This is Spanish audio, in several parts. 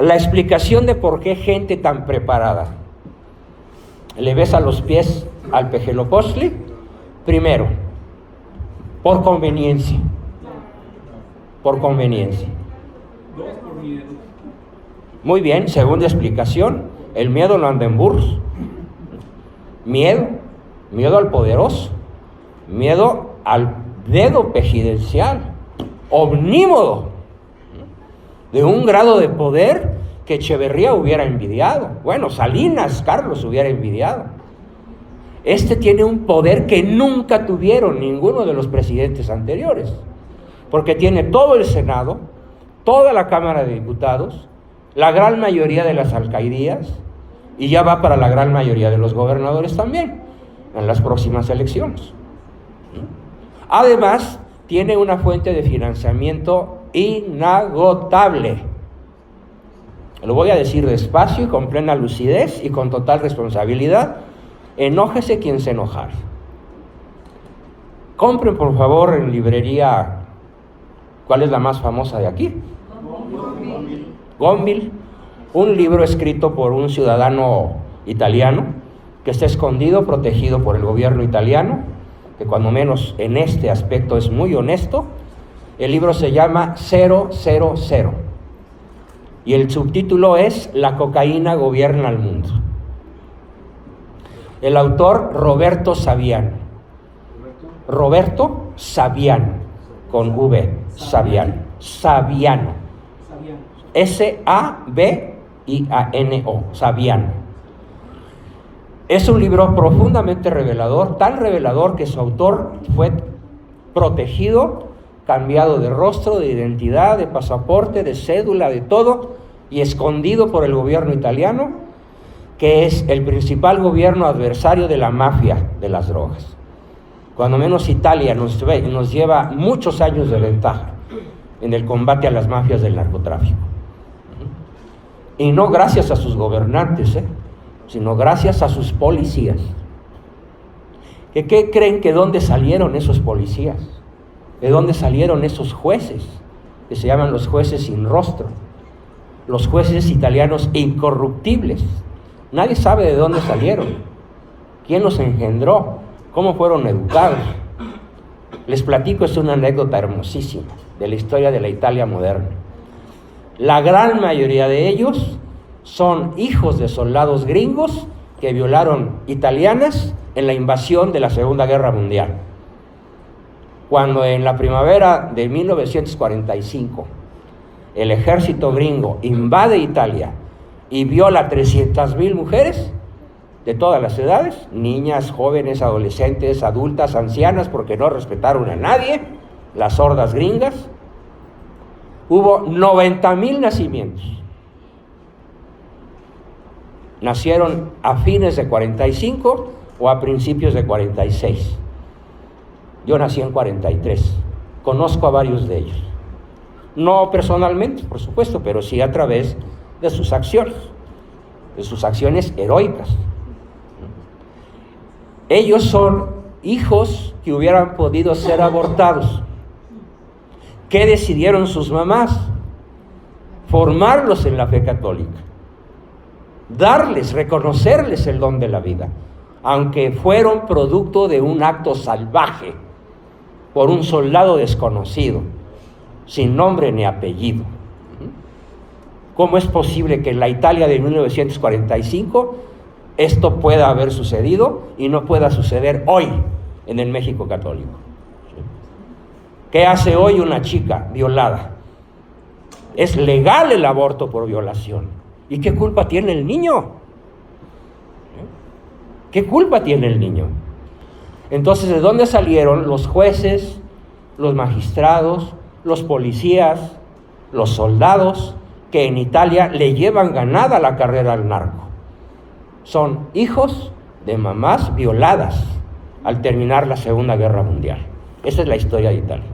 la explicación de por qué gente tan preparada le besa los pies al Pejelopostli. Primero, por conveniencia. Por conveniencia. Muy bien, segunda explicación, el miedo no anda en burros. Miedo al poderoso, miedo al dedo presidencial, omnímodo, de un grado de poder que Echeverría hubiera envidiado. Bueno, Salinas, Carlos hubiera envidiado. Este tiene un poder que nunca tuvieron ninguno de los presidentes anteriores, porque tiene todo el Senado, toda la Cámara de Diputados, la gran mayoría de las alcaldías, y ya va para la gran mayoría de los gobernadores también, en las próximas elecciones. Además, tiene una fuente de financiamiento inagotable. Lo voy a decir despacio y con plena lucidez y con total responsabilidad. Enójese quien se enojare. Compren, por favor, en librería, ¿cuál es la más famosa de aquí? Gonville, un libro escrito por un ciudadano italiano que está escondido, protegido por el gobierno italiano, que cuando menos en este aspecto es muy honesto. El libro se llama 000 y el subtítulo es La cocaína gobierna al mundo. El autor Roberto Saviano. Roberto Saviano, con V, Saviano. Saviano. S-A-V-I-A-N-O, Saviano. Es un libro profundamente revelador, tan revelador que su autor fue protegido, cambiado de rostro, de identidad, de pasaporte, de cédula, de todo, y escondido por el gobierno italiano, que es el principal gobierno adversario de la mafia de las drogas. Cuando menos Italia nos lleva muchos años de ventaja en el combate a las mafias del narcotráfico. Y no gracias a sus gobernantes, sino gracias a sus policías. ¿Qué creen que dónde salieron esos policías? ¿De dónde salieron esos jueces? Que se llaman los jueces sin rostro. Los jueces italianos incorruptibles. Nadie sabe de dónde salieron, quién los engendró, cómo fueron educados. Les platico, es una anécdota hermosísima de la historia de la Italia moderna. La gran mayoría de ellos son hijos de soldados gringos que violaron italianas en la invasión de la Segunda Guerra Mundial. Cuando en la primavera de 1945 el ejército gringo invade Italia y viola 300,000 mujeres de todas las edades, niñas, jóvenes, adolescentes, adultas, ancianas, porque no respetaron a nadie, las hordas gringas, hubo 90,000 nacimientos. Nacieron a fines de 45 o a principios de 46. Yo nací en 43, conozco a varios de ellos. No personalmente, por supuesto, pero sí a través de sus acciones heroicas. Ellos son hijos que hubieran podido ser abortados. ¿Qué decidieron sus mamás? Formarlos en la fe católica, darles, reconocerles el don de la vida, aunque fueron producto de un acto salvaje por un soldado desconocido, sin nombre ni apellido. ¿Cómo es posible que en la Italia de 1945 esto pueda haber sucedido y no pueda suceder hoy en el México católico? ¿Qué hace hoy una chica violada? Es legal el aborto por violación. ¿Y qué culpa tiene el niño? ¿Qué culpa tiene el niño? Entonces, ¿de dónde salieron los jueces, los magistrados, los policías, los soldados que en Italia le llevan ganada la carrera al narco? Son hijos de mamás violadas al terminar la Segunda Guerra Mundial. Esa es la historia de Italia.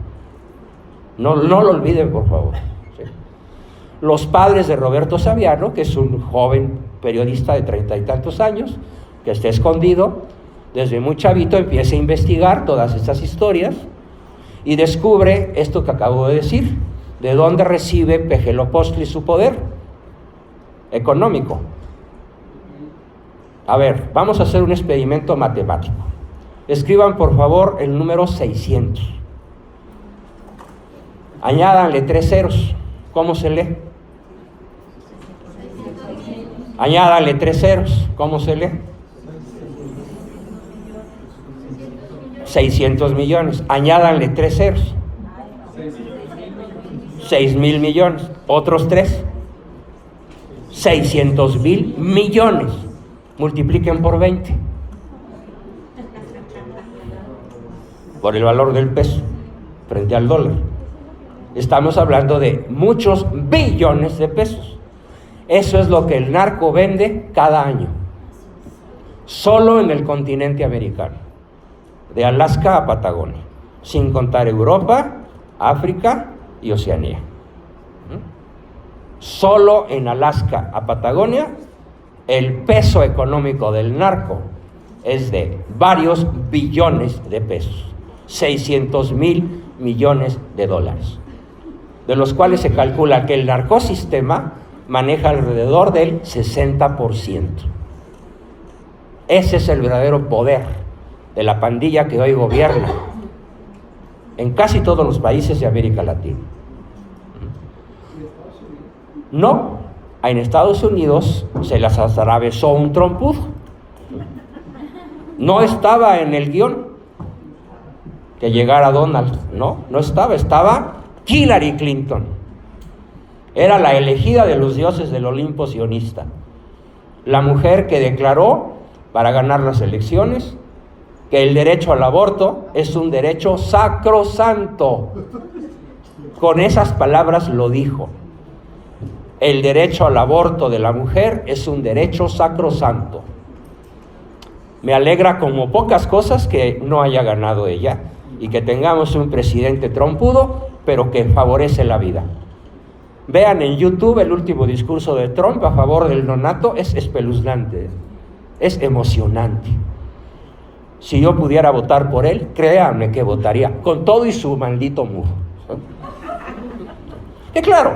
No lo olviden, por favor. ¿Sí? Los padres de Roberto Saviano, que es un joven periodista de 30 y tantos años, que está escondido, desde muy chavito empieza a investigar todas estas historias y descubre esto que acabo de decir, de dónde recibe Pejelopostli su poder. económico. A ver, vamos a hacer un experimento matemático. Escriban por favor el número 600. Añádanle 3 ceros. ¿Cómo se lee? Añádanle 3 ceros. ¿Cómo se lee? 600 millones. Añádanle 3 ceros. 6,000 millones. Otros 3. 600,000 millones. Multipliquen por 20. Por el valor del peso frente al dólar. Estamos hablando de muchos billones de pesos. Eso es lo que el narco vende cada año. Solo en el continente americano. De Alaska a Patagonia. Sin contar Europa, África y Oceanía. Solo en Alaska a Patagonia, el peso económico del narco es de varios billones de pesos. 600,000 millones de dólares. De los cuales se calcula que el narcosistema maneja alrededor del 60%. Ese es el verdadero poder de la pandilla que hoy gobierna en casi todos los países de América Latina. No, en Estados Unidos se las atravesó un trompudo. No estaba en el guión que llegara Donald, no estaba Hillary Clinton. Era la elegida de los dioses del Olimpo sionista. La mujer que declaró, para ganar las elecciones, que el derecho al aborto es un derecho sacrosanto. Con esas palabras lo dijo. El derecho al aborto de la mujer es un derecho sacrosanto. Me alegra como pocas cosas que no haya ganado ella y que tengamos un presidente trompudo, pero que favorece la vida. Vean en YouTube el último discurso de Trump a favor del nonato, es espeluznante, es emocionante. Si yo pudiera votar por él, créanme que votaría, con todo y su maldito muro. Que claro,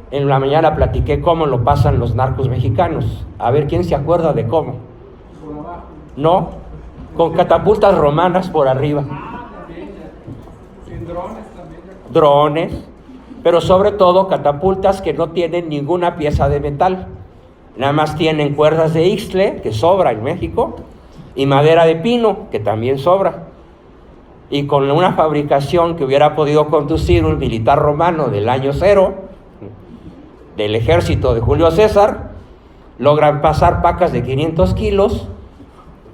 en la mañana platiqué cómo lo pasan los narcos mexicanos. A ver, ¿quién se acuerda de cómo? No, con catapultas romanas por arriba. Drones, pero sobre todo catapultas que no tienen ninguna pieza de metal. Nada más tienen cuerdas de ixtle, que sobra en México, y madera de pino, que también sobra. Y con una fabricación que hubiera podido conducir un militar romano del año 0, del ejército de Julio César, logran pasar pacas de 500 kilos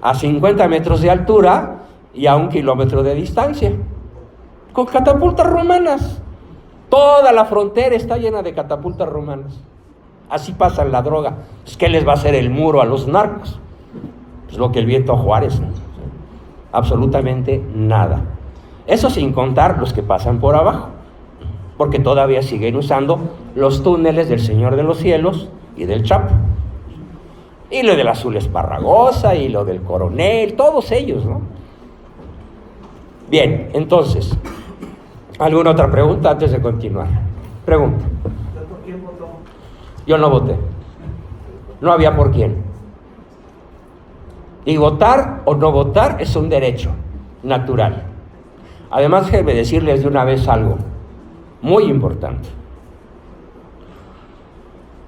a 50 metros de altura y a 1 kilómetro de distancia, con catapultas romanas. Toda la frontera está llena de catapultas romanas. Así pasan la droga. Pues, ¿qué les va a hacer el muro a los narcos? Pues lo que el viento a Juárez, ¿no? Absolutamente nada. Eso sin contar los que pasan por abajo, porque todavía siguen usando los túneles del Señor de los Cielos y del Chapo. Y lo del Azul Esparragosa y lo del Coronel, todos ellos, ¿no? Bien, entonces, ¿alguna otra pregunta antes de continuar? Pregunta. ¿Por quién votó? Yo no voté. No había por quién. Y votar o no votar es un derecho natural. Además, déjenme decirles de una vez algo muy importante.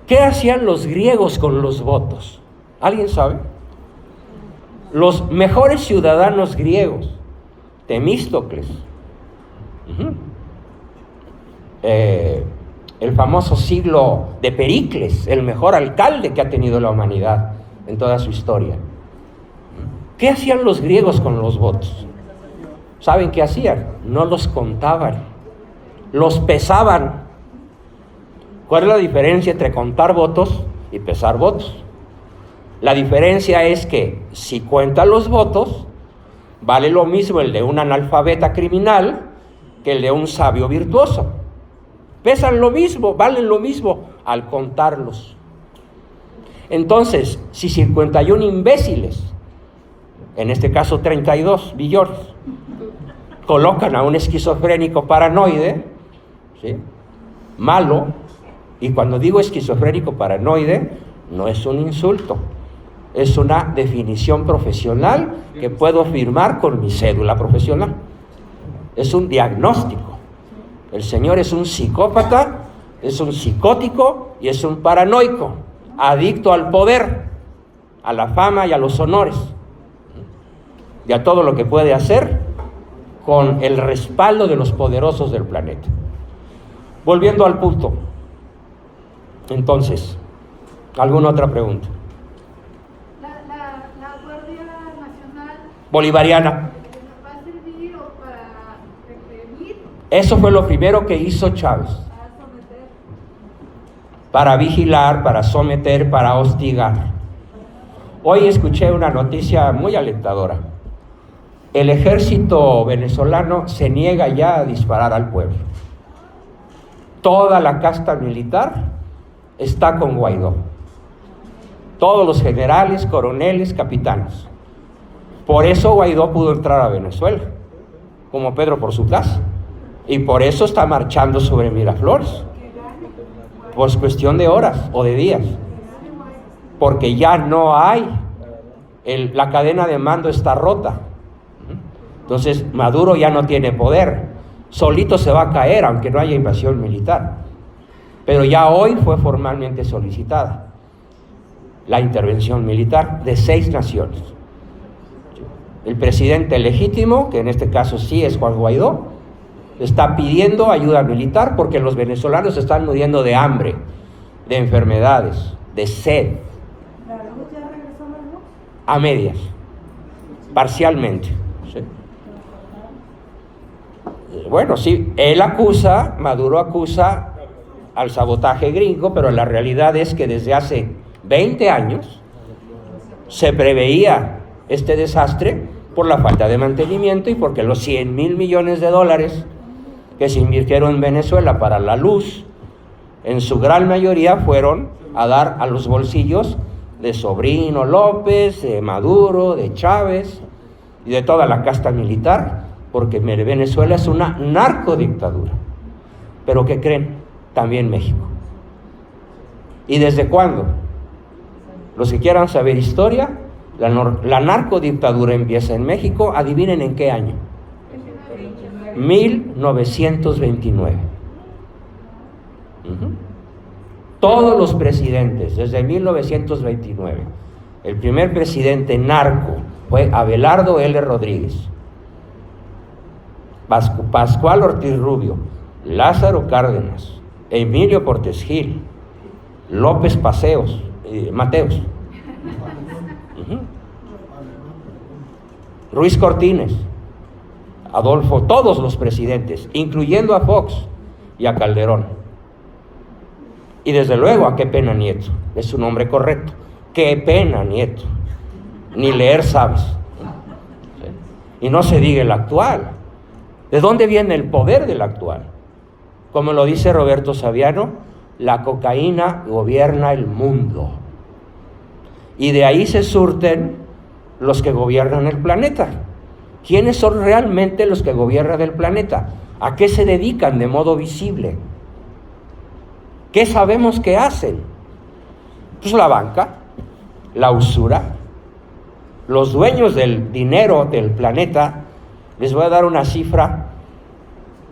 ¿Qué hacían los griegos con los votos? ¿Alguien sabe? Los mejores ciudadanos griegos, Temístocles, el famoso siglo de Pericles, el mejor alcalde que ha tenido la humanidad en toda su historia. ¿Qué hacían los griegos con los votos? ¿Saben qué hacían? No los contaban, los pesaban. ¿Cuál es la diferencia entre contar votos y pesar votos? La diferencia es que si cuentan los votos, vale lo mismo el de un analfabeta criminal que el de un sabio virtuoso. Pesan lo mismo, valen lo mismo al contarlos. Entonces, si 51 imbéciles, en este caso 32 billones, colocan a un esquizofrénico paranoide, ¿sí?, malo, Y cuando digo esquizofrénico paranoide, no es un insulto, es una definición profesional que puedo firmar con mi cédula profesional. Es un diagnóstico. El señor es un psicópata, es un psicótico y es un paranoico, adicto al poder, a la fama y a los honores, y a todo lo que puede hacer con el respaldo de los poderosos del planeta. Volviendo al punto, entonces, ¿alguna otra pregunta? La Guardia Nacional Bolivariana. ¿va a servir o para reprimir? Eso fue lo primero que hizo Chávez. ¿Para someter? Para vigilar, para someter, para hostigar. Hoy escuché una noticia muy alentadora. El ejército venezolano se niega ya a disparar al pueblo. Toda la casta militar está con Guaidó. Todos los generales, coroneles, capitanes. Por eso Guaidó pudo entrar a Venezuela, como Pedro por su casa. Y por eso está marchando sobre Miraflores. Pues cuestión de horas o de días. Porque ya no hay, la cadena de mando está rota. Entonces Maduro ya no tiene poder, solito se va a caer aunque no haya invasión militar. Pero ya hoy fue formalmente solicitada la intervención militar de 6 naciones. El presidente legítimo, que en este caso sí es Juan Guaidó, está pidiendo ayuda militar porque los venezolanos se están muriendo de hambre, de enfermedades, de sed. ¿La luz ya regresó a la luz? A medias, parcialmente. ¿Sí? Bueno, sí, Maduro acusa al sabotaje gringo, pero la realidad es que desde hace 20 años se preveía este desastre por la falta de mantenimiento y porque los 100,000 millones de dólares que se invirtieron en Venezuela para la luz, en su gran mayoría fueron a dar a los bolsillos de Sobrino López, de Maduro, de Chávez y de toda la casta militar, porque Venezuela es una narcodictadura. Pero ¿qué creen? También México. ¿Y desde cuándo? Los que quieran saber historia, la narcodictadura empieza en México, adivinen en qué año. 1929. Todos los presidentes, desde 1929, el primer presidente narco fue Abelardo L. Rodríguez, Pascual Ortiz Rubio, Lázaro Cárdenas, Emilio Portes Gil, López Mateos, Ruiz Cortines, Adolfo, todos los presidentes, incluyendo a Fox y a Calderón. Y desde luego a Qué Pena Nieto, es su nombre correcto, Qué Pena Nieto, ni leer sabes. Y no se diga el actual. ¿De dónde viene el poder del actual? Como lo dice Roberto Saviano, la cocaína gobierna el mundo. Y de ahí se surten los que gobiernan el planeta. ¿Quiénes son realmente los que gobiernan el planeta? ¿A qué se dedican de modo visible? ¿Qué sabemos que hacen? Pues la banca, la usura, los dueños del dinero del planeta. Les voy a dar una cifra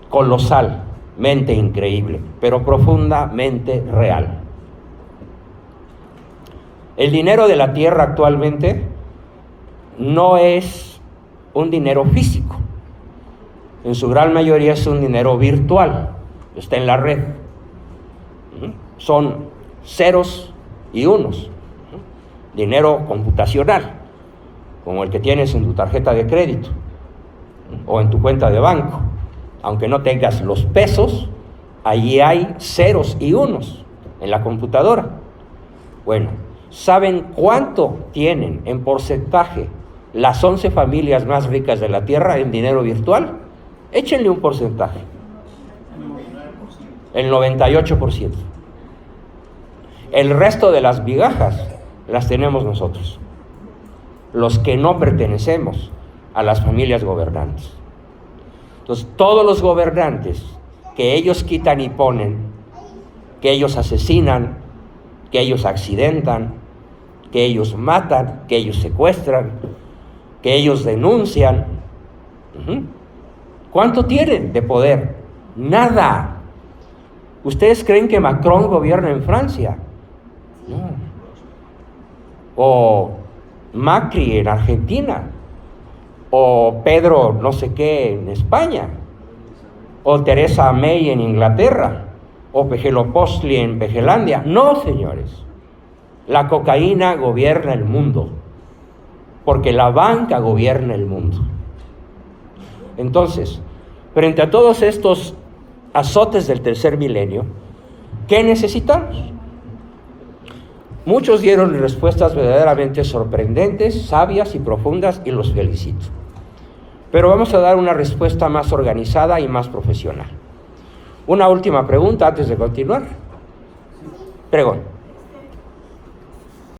colosalmente increíble, pero profundamente real. El dinero de la tierra actualmente no es un dinero físico. En su gran mayoría es un dinero virtual, está en la red. Son ceros y unos. Dinero computacional, como el que tienes en tu tarjeta de crédito o en tu cuenta de banco. Aunque no tengas los pesos, allí hay ceros y unos en la computadora. Bueno, ¿saben cuánto tienen en porcentaje las 11 familias más ricas de la Tierra en dinero virtual? Échenle un porcentaje. El 98%. El resto de las migajas las tenemos nosotros, los que no pertenecemos a las familias gobernantes. Entonces, todos los gobernantes que ellos quitan y ponen, que ellos asesinan, que ellos accidentan, que ellos matan, que ellos secuestran, que ellos denuncian. ¿Cuánto tienen de poder? Nada. ¿Ustedes creen que Macron gobierna en Francia? No. O Macri en Argentina, o Pedro no sé qué en España, o Theresa May en Inglaterra, o Pejelopostli en Pejelandia. No, señores. La cocaína gobierna el mundo, porque la banca gobierna el mundo. Entonces, frente a todos estos azotes del tercer milenio, ¿qué necesitamos? Muchos dieron respuestas verdaderamente sorprendentes, sabias y profundas, y los felicito. Pero vamos a dar una respuesta más organizada y más profesional. Una última pregunta antes de continuar. Pregón.